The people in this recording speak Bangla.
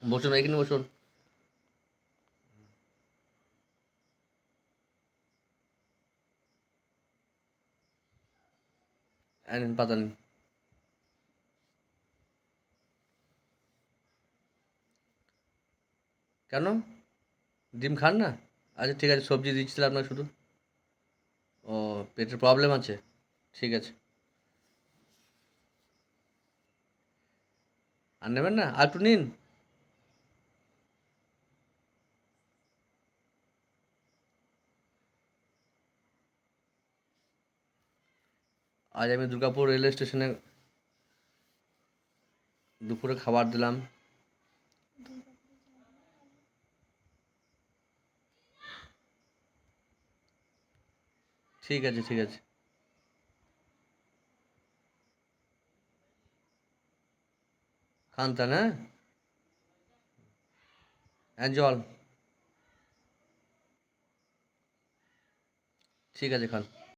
বসুন, এখানে বসুন। নিন পাতা নিন। কেন, ডিম খান না? আচ্ছা ঠিক আছে, সবজি দিচ্ছিলাম আপনাকে শুধু। ও, পেটের প্রবলেম আছে, ঠিক আছে। আর নেবেন না, আর একটু নিন। আজ আমি দুর্গাপুর রেলওয়ে স্টেশনে দুপুরে খাবার দিলাম। ঠিক আছে, ঠিক আছে। খান তাহলে, হ্যাঁ। জল। ঠিক আছে, খান।